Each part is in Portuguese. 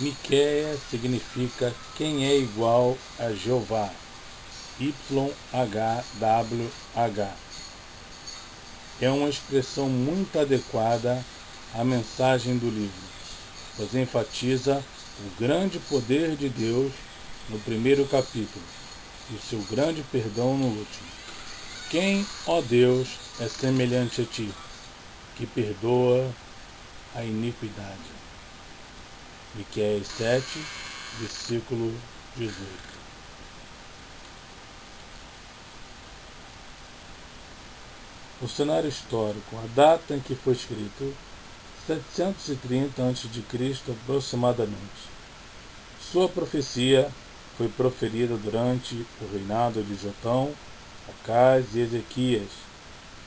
Miqueias significa quem é igual a Jeová. YHWH. É uma expressão muito adequada à mensagem do livro, pois enfatiza o grande poder de Deus no primeiro capítulo e seu grande perdão no último. Quem, ó Deus, é semelhante a ti, que perdoa a iniquidade? Miqueias 7, versículo 18. O cenário histórico, a data em que foi escrito, 730 a.C. aproximadamente. Sua profecia foi proferida durante o reinado de Jotão, Acás e Ezequias,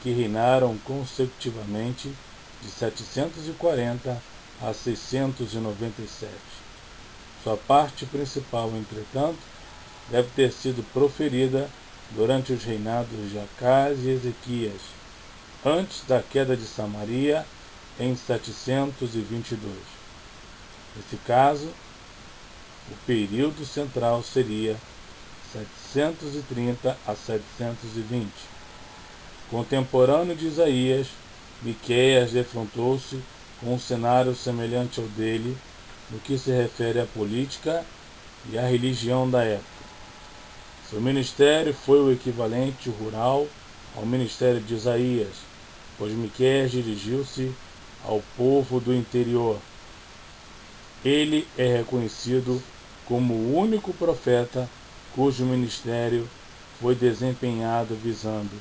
que reinaram consecutivamente de 740 a 697. Sua parte principal, entretanto, deve ter sido proferida durante os reinados de Acás e Ezequias, antes da queda de Samaria, em 722. Nesse caso, o período central seria 730 a 720. Contemporâneo de Isaías, Miqueias defrontou-se com um cenário semelhante ao dele no que se refere à política e à religião da época. Seu ministério foi o equivalente rural ao ministério de Isaías, pois Miqueias dirigiu-se ao povo do interior. Ele é reconhecido como o único profeta cujo ministério foi desempenhado visando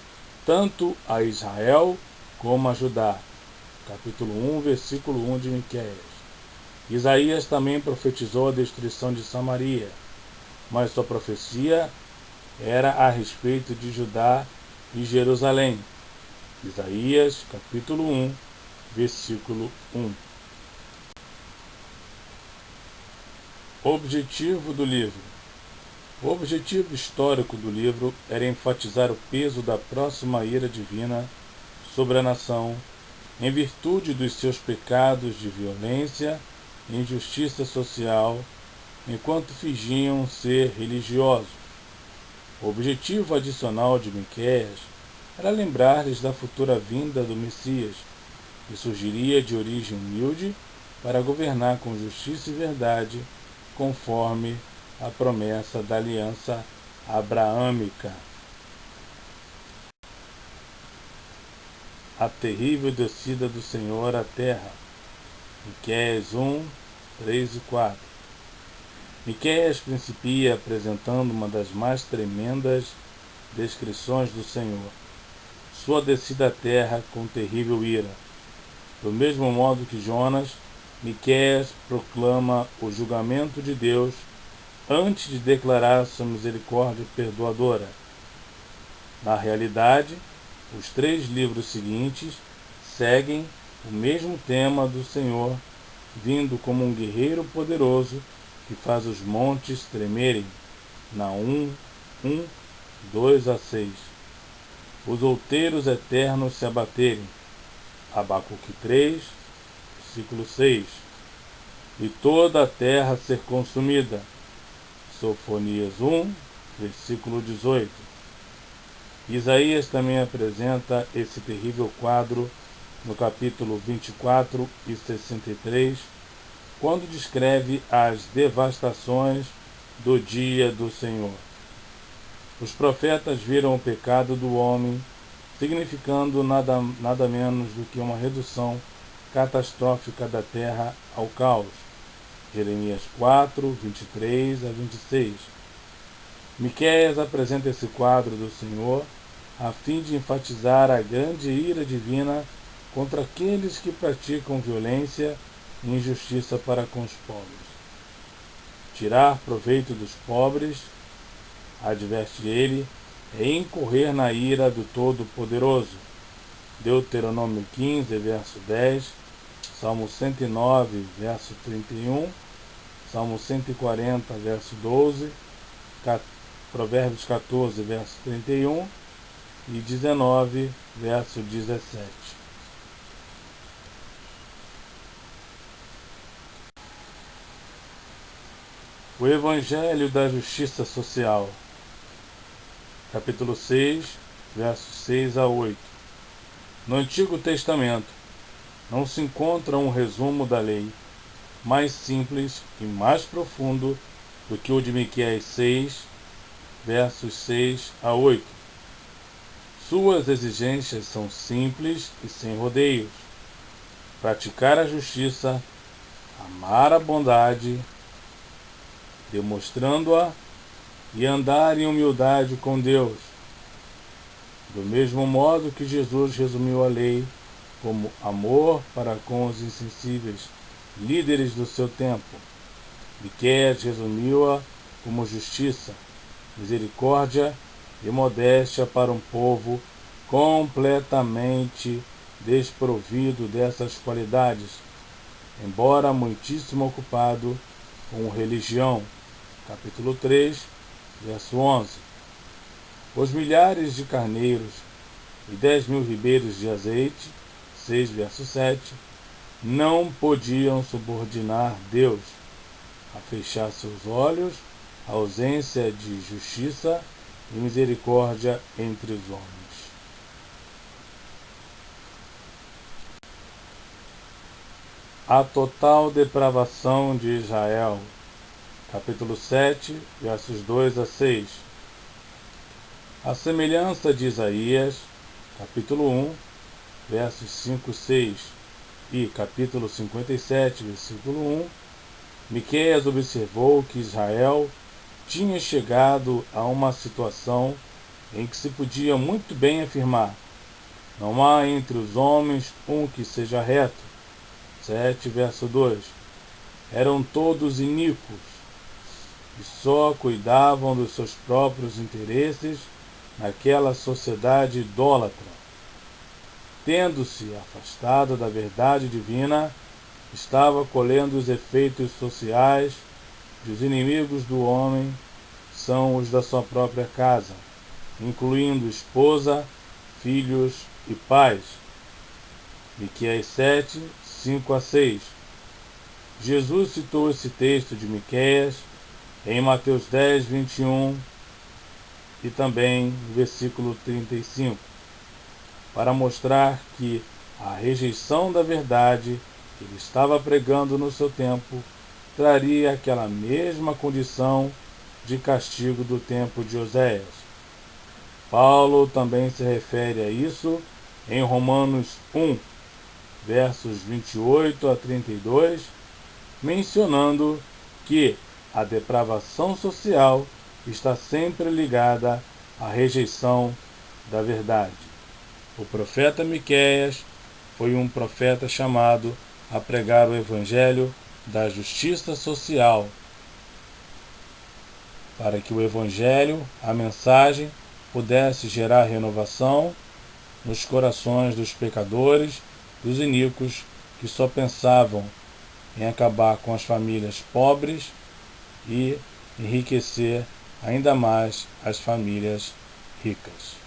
tanto a Israel como a Judá. Capítulo 1, versículo 1 de Miqueias. Isaías também profetizou a destruição de Samaria, mas sua profecia era a respeito de Judá e Jerusalém. Isaías, capítulo 1, versículo 1. Objetivo do livro. O objetivo histórico do livro era enfatizar o peso da próxima ira divina sobre a nação, em virtude dos seus pecados de violência e injustiça social, enquanto fingiam ser religiosos. O objetivo adicional de Miqueias era lembrar-lhes da futura vinda do Messias, que surgiria de origem humilde para governar com justiça e verdade, conforme a promessa da aliança abraâmica. A terrível descida do Senhor à terra. Miqueias 1, 3 e 4. Miqueias principia apresentando uma das mais tremendas descrições do Senhor, sua descida à terra com terrível ira. Do mesmo modo que Jonas, Miqueias proclama o julgamento de Deus antes de declarar sua misericórdia perdoadora. Na realidade, os 3 livros seguintes seguem o mesmo tema do Senhor, vindo como um guerreiro poderoso que faz os montes tremerem. Naum 1, 2 a 6. Os outeiros eternos se abaterem. Abacuque 3, versículo 6. E toda a terra ser consumida. Sofonias 1, versículo 18. Isaías também apresenta esse terrível quadro no capítulo 24 e 63, quando descreve as devastações do dia do Senhor. Os profetas viram o pecado do homem, significando nada menos do que uma redução catastrófica da terra ao caos. Jeremias 4, 23 a 26. Miqueias apresenta esse quadro do Senhor a fim de enfatizar a grande ira divina contra aqueles que praticam violência e injustiça para com os pobres. Tirar proveito dos pobres, adverte ele, é incorrer na ira do Todo-Poderoso. Deuteronômio 15, verso 10, Salmo 109, verso 31, Salmo 140, verso 12, Provérbios 14, verso 31 e 19, verso 17. O Evangelho da Justiça Social, capítulo 6, versos 6 a 8. No Antigo Testamento, não se encontra um resumo da lei mais simples e mais profundo do que o de Miqueias 6, versos 6 a 8. Suas exigências são simples e sem rodeios: praticar a justiça, amar a bondade, demonstrando-a, e andar em humildade com Deus. Do mesmo modo que Jesus resumiu a lei como amor para com os insensíveis líderes do seu tempo, Miqueias resumiu-a como justiça, misericórdia e modéstia para um povo completamente desprovido dessas qualidades, embora muitíssimo ocupado com religião. Capítulo 3, verso 11. Os milhares de carneiros e 10.000 ribeiros de azeite, 6, verso 7, não podiam subordinar Deus a fechar seus olhos à ausência de justiça e misericórdia entre os homens. A total depravação de Israel, capítulo 7, versos 2 a 6. A semelhança de Isaías, capítulo 1, versos 5 e 6, e capítulo 57, versículo 1, Miqueias observou que Israel tinha chegado a uma situação em que se podia muito bem afirmar: não há entre os homens um que seja reto. 7, verso 2. Eram todos iníquos e só cuidavam dos seus próprios interesses naquela sociedade idólatra. Tendo-se afastado da verdade divina, estava colhendo os efeitos sociais de os inimigos do homem são os da sua própria casa, incluindo esposa, filhos e pais. Miqueias 7, 5 a 6. Jesus citou esse texto de Miqueias em Mateus 10, 21 e também no versículo 35, para mostrar que a rejeição da verdade que ele estava pregando no seu tempo traria aquela mesma condição de castigo do tempo de Oséias. Paulo também se refere a isso em Romanos 1, versos 28 a 32, mencionando que a depravação social está sempre ligada à rejeição da verdade. O profeta Miqueias foi um profeta chamado a pregar o evangelho da justiça social, para que o evangelho, a mensagem, pudesse gerar renovação nos corações dos pecadores, dos iníquos que só pensavam em acabar com as famílias pobres e enriquecer ainda mais as famílias ricas.